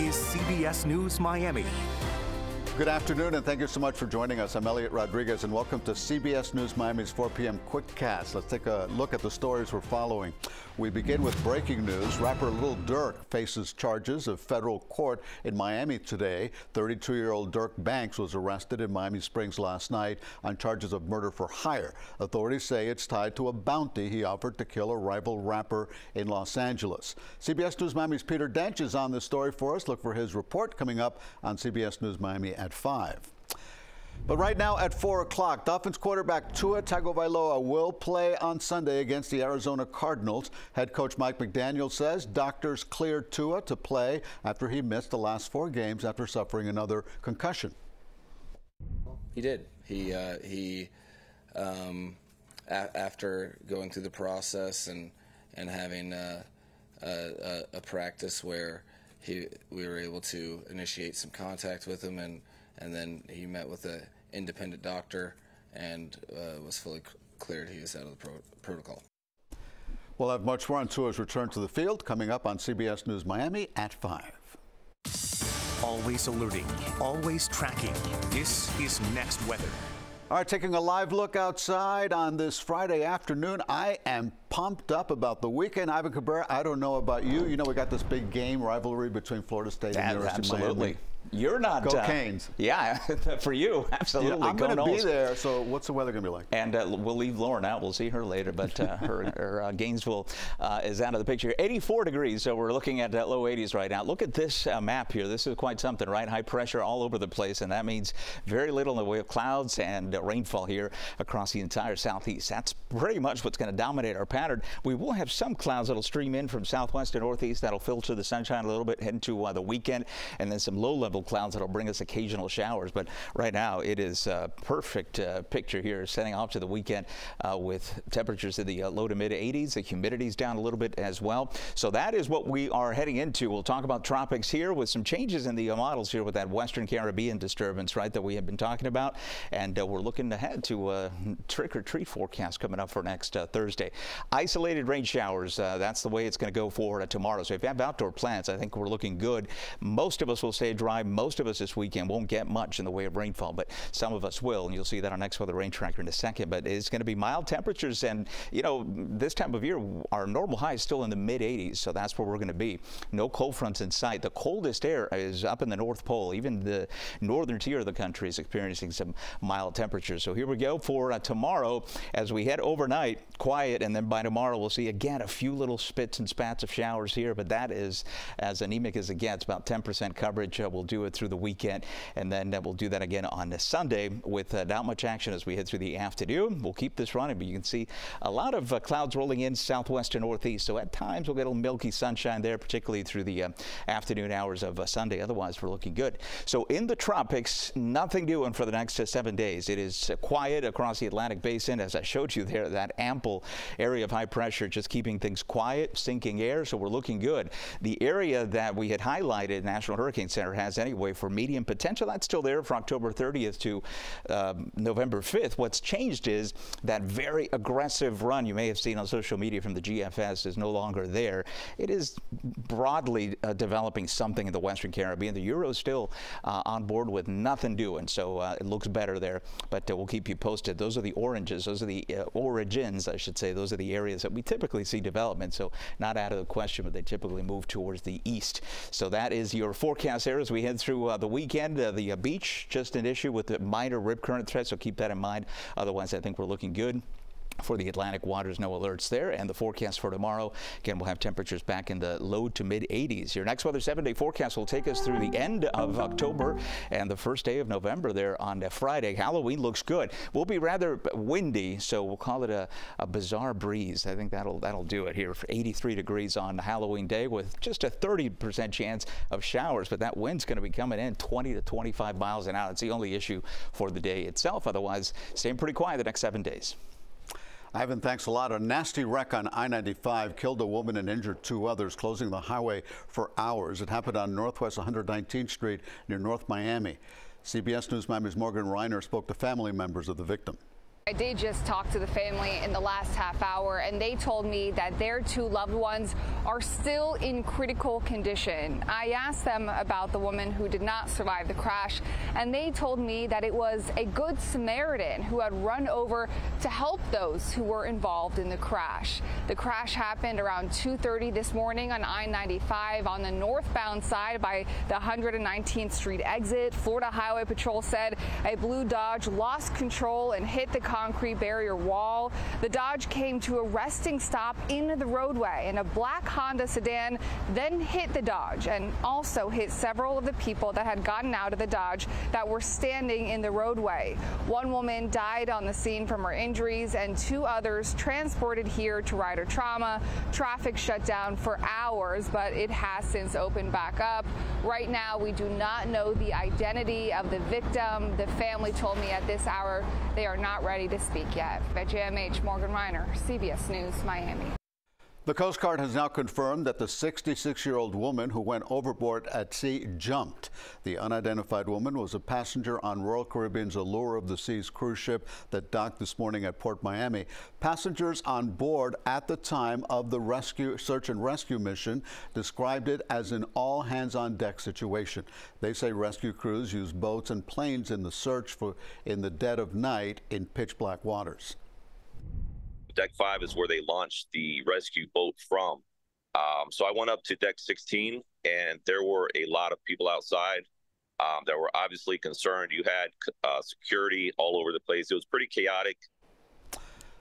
is CBS News Miami. Good afternoon, and thank you so much for joining us. I'm Elliot Rodriguez, and welcome to CBS News Miami's 4 p.m. Quickcast. Let's take a look at the stories we're following. We begin with breaking news. Rapper Lil Durk faces charges of federal court in Miami today. 32-year-old Durk Banks was arrested in Miami Springs last night on charges of murder for hire. Authorities say it's tied to a bounty he offered to kill a rival rapper in Los Angeles. CBS News Miami's Peter Dench is on this story for us. Look for his report coming up on CBS News Miami at 5. But right now at 4 o'clock, Dolphins quarterback Tua Tagovailoa will play on Sunday against the Arizona Cardinals. Head coach Mike McDaniel says doctors cleared Tua to play after he missed the last 4 games after suffering another concussion. He did. After going through the process and having a practice where we were able to initiate some contact with him, and then he met with an independent doctor and was fully cleared. He was out of the protocol. We'll have much more on Tua's return to the field coming up on CBS News Miami at 5. Always alerting, always tracking. This is Next Weather. All right, taking a live look outside on this Friday afternoon. I am pumped up about the weekend. Ivan Cabrera, I don't know about you. You know, we got this big game rivalry between Florida State and University of Miami. Absolutely. You're not. Go Canes. Yeah, for you, absolutely. Yeah, I'm going to be there, so what's the weather going to be like? And we'll leave Lauren out. We'll see her later, but her Gainesville is out of the picture. 84 degrees, so we're looking at low 80s right now. Look at this map here. This is quite something, right? High pressure all over the place, and that means very little in the way of clouds and rainfall here across the entire southeast. That's pretty much what's going to dominate our pattern. We will have some clouds that'll stream in from southwest and northeast that'll filter the sunshine a little bit heading to the weekend, and then some low-level clouds that'll bring us occasional showers. But right now it is a perfect picture here, setting off to the weekend with temperatures in the low to mid 80s. The humidity's down a little bit as well. So that is what we are heading into. We'll talk about tropics here with some changes in the models here with that Western Caribbean disturbance, right, that we have been talking about. And we're looking ahead to a trick-or-treat forecast coming up for next Thursday. Isolated rain showers, that's the way it's going to go forward tomorrow. So if you have outdoor plans, I think we're looking good. Most of us will stay dry. Most of us this weekend won't get much in the way of rainfall, but some of us will, and you'll see that on Next Weather Rain Tracker in a second. But it's going to be mild temperatures, and you know, this time of year our normal high is still in the mid 80s, so that's where we're going to be. No cold fronts in sight. The coldest air is up in the North Pole. Even the northern tier of the country is experiencing some mild temperatures. So here we go for tomorrow as we head overnight, quiet, and then by tomorrow we'll see again a few little spits and spats of showers here, but that is as anemic as it gets. About 10% coverage. We'll do it through the weekend, and then we'll do that again on Sunday with not much action as we head through the afternoon. We'll keep this running, but you can see a lot of clouds rolling in southwest and northeast, so at times we'll get a little milky sunshine there, particularly through the afternoon hours of Sunday. Otherwise, we're looking good. So in the tropics, nothing doing for the next 7 days. It is quiet across the Atlantic Basin, as I showed you there, that ample area of high pressure just keeping things quiet, sinking air, so we're looking good. The area that we had highlighted, National Hurricane Center has anyway, for medium potential, that's still there for October 30th to November 5th. What's changed is that very aggressive run you may have seen on social media from the GFS is no longer there. It is broadly developing something in the Western Caribbean. The Euro's still on board with nothing doing, so it looks better there, but we'll keep you posted. Those are the oranges. Those are the origins, I should say. Those are the areas that we typically see development, so not out of the question, but they typically move towards the east. So that is your forecast there as we head through the weekend. The beach, just an issue with the minor rip current threat, so keep that in mind. Otherwise, I think we're looking good. For the Atlantic waters, no alerts there. And the forecast for tomorrow, again, we'll have temperatures back in the low to mid 80s. Your Next Weather 7-day forecast will take us through the end of October and the first day of November there on Friday. Halloween looks good. Will be rather windy, so we'll call it a bizarre breeze. I think that'll do it here for 83 degrees on Halloween day with just a 30% chance of showers. But that wind's going to be coming in 20 to 25 miles an hour. It's the only issue for the day itself. Otherwise, staying pretty quiet the next 7 days. Ivan, thanks a lot. A nasty wreck on I95 killed a woman and injured 2 others, closing the highway for hours. It happened on Northwest 119th Street near North Miami. CBS News Miami's Morgan Reiner spoke to family members of the victim. I did just talk to the family in the last half hour, and they told me that their two loved ones are still in critical condition. I asked them about the woman who did not survive the crash, and they told me that it was a good Samaritan who had run over to help those who were involved in the crash. The crash happened around 2:30 this morning on I95 on the northbound side by the 119th Street exit. Florida Highway Patrol said a blue Dodge lost control and hit the concrete barrier wall. The Dodge came to a resting stop in the roadway, and a black Honda sedan then hit the Dodge and also hit several of the people that had gotten out of the Dodge that were standing in the roadway. One woman died on the scene from her injuries, and two others transported here to rider trauma. Traffic shut down for hours, but it has since opened back up. Right now, we do not know the identity of the victim. The family told me at this hour they are not ready to speak yet. At JMH, Morgan Reiner, CBS News, Miami. The Coast Guard has now confirmed that the 66-year-old woman who went overboard at sea jumped. The unidentified woman was a passenger on Royal Caribbean's Allure of the Seas cruise ship that docked this morning at Port Miami. Passengers on board at the time of the search and rescue mission described it as an all-hands-on-deck situation. They say rescue crews use boats and planes in the search in the dead of night in pitch-black waters. Deck 5 is where they launched the rescue boat from. So I went up to deck 16, and there were a lot of people outside that were obviously concerned. You had security all over the place. It was pretty chaotic.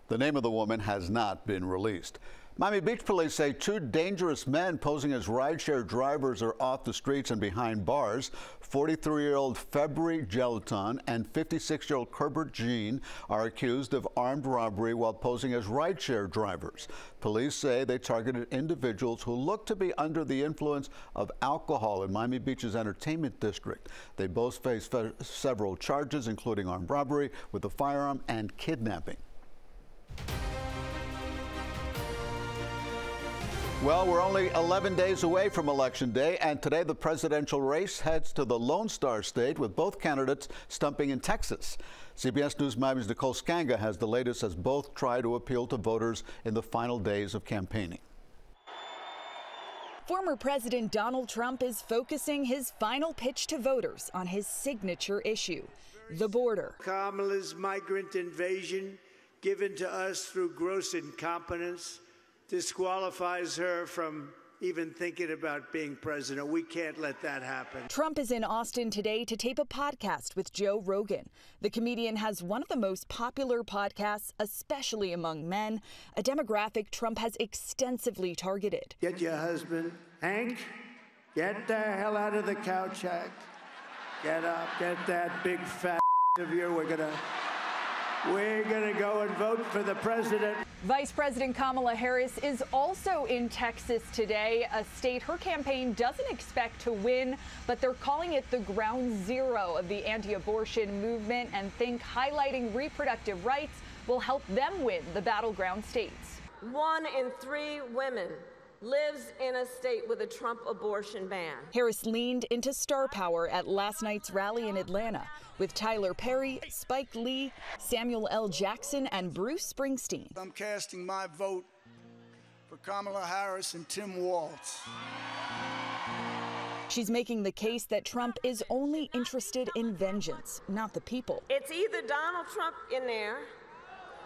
The name of the woman has not been released. Miami Beach police say two dangerous men posing as rideshare drivers are off the streets and behind bars. 43-year-old February Gelaton and 56-year-old Herbert Jean are accused of armed robbery while posing as rideshare drivers. Police say they targeted individuals who look to be under the influence of alcohol in Miami Beach's entertainment district. They both face several charges, including armed robbery with a firearm and kidnapping. Well, we're only 11 days away from Election Day, and today the presidential race heads to the Lone Star State with both candidates stumping in Texas. CBS News Miami's Nicole Skanga has the latest as both try to appeal to voters in the final days of campaigning. Former President Donald Trump is focusing his final pitch to voters on his signature issue, the border. Kamala's migrant invasion, given to us through gross incompetence, disqualifies her from even thinking about being president. We can't let that happen. Trump is in Austin today to tape a podcast with Joe Rogan. The comedian has one of the most popular podcasts, especially among men, a demographic Trump has extensively targeted. Get your husband, Hank, get the hell out of the couch, Hank. Get up, get that big fat of yours. We're gonna go and vote for the president. Vice President Kamala Harris is also in Texas today, a state her campaign doesn't expect to win, but they're calling it the ground zero of the anti-abortion movement and think highlighting reproductive rights will help them win the battleground states. 1 in 3 women lives in a state with a Trump abortion ban. Harris leaned into star power at last night's rally in Atlanta with Tyler Perry, Spike Lee, Samuel L. Jackson, and Bruce Springsteen. I'm casting my vote for Kamala Harris and Tim Walz. She's making the case that Trump is only interested in vengeance, not the people. It's either Donald Trump in there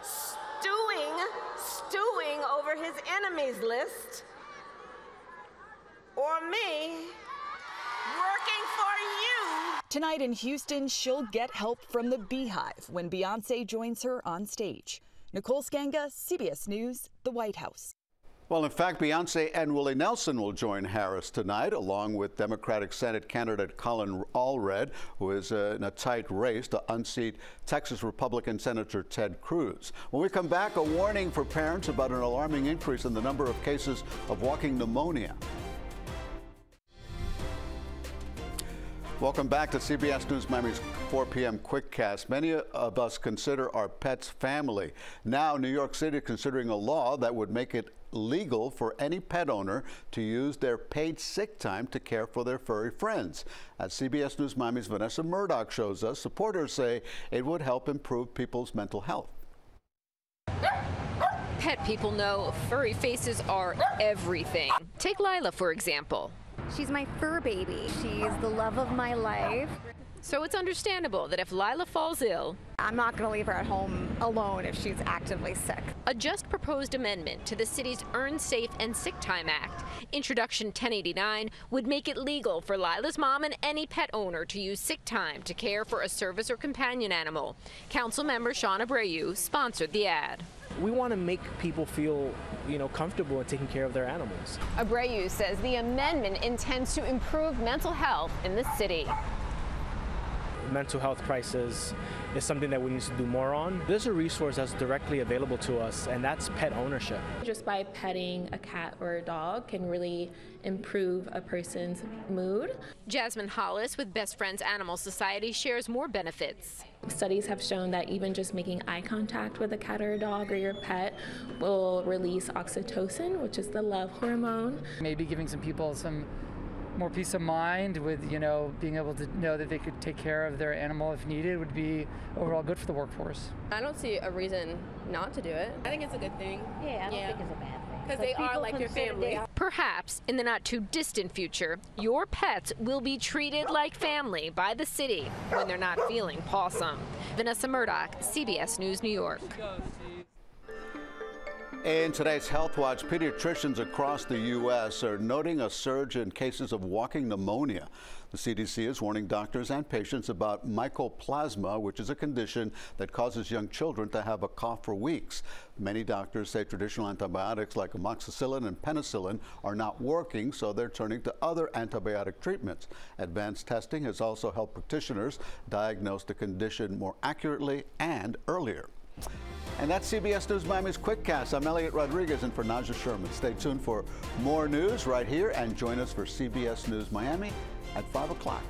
stewing over his enemies list, or me working for you. Tonight in Houston, she'll get help from the Beehive when Beyonce joins her on stage. Nicole Skanga, CBS News, the White House. Well, in fact, Beyonce and Willie Nelson will join Harris tonight, along with Democratic Senate candidate Colin Allred, who is in a tight race to unseat Texas Republican Senator Ted Cruz. When we come back, a warning for parents about an alarming increase in the number of cases of walking pneumonia. Welcome back to CBS News Miami's 4 p.m. Quickcast. Many of us consider our pets family. Now, New York City is considering a law that would make it legal for any pet owner to use their paid sick time to care for their furry friends. As CBS News Miami's Vanessa Murdoch shows us, supporters say it would help improve people's mental health. Pet people know furry faces are everything. Take Lila, for example. She's my fur baby. She's the love of my life. So it's understandable that if Lila falls ill, I'm not going to leave her at home alone if she's actively sick. A just proposed amendment to the city's Earn Safe and Sick Time Act, Introduction 1089, would make it legal for Lila's mom and any pet owner to use sick time to care for a service or companion animal. Council member Sean Abreu sponsored the ad. We want to make people feel, comfortable in taking care of their animals. Abreu says the amendment intends to improve mental health in the city. Mental health crisis is something that we need to do more on. There's a resource that's directly available to us, and that's pet ownership. Just by petting a cat or a dog can really improve a person's mood. Jasmine Hollis with Best Friends Animal Society shares more benefits. Studies have shown that even just making eye contact with a cat or a dog or your pet will release oxytocin, which is the love hormone. Maybe giving some people some more peace of mind with, being able to know that they could take care of their animal if needed would be overall good for the workforce. I don't see a reason not to do it. I think it's a good thing. Yeah, I don't think it's a bad thing. Because they are like your family. Perhaps in the not too distant future, your pets will be treated like family by the city when they're not feeling pawsome. Vanessa Murdoch, CBS News, New York. In today's Health Watch, pediatricians across the U.S. are noting a surge in cases of walking pneumonia. The CDC is warning doctors and patients about mycoplasma, which is a condition that causes young children to have a cough for weeks. Many doctors say traditional antibiotics like amoxicillin and penicillin are not working, so they're turning to other antibiotic treatments. Advanced testing has also helped practitioners diagnose the condition more accurately and earlier. And that's CBS News Miami's Quickcast. I'm Elliot Rodriguez and for Naja Sherman. Stay tuned for more news right here and join us for CBS News Miami at 5 o'clock.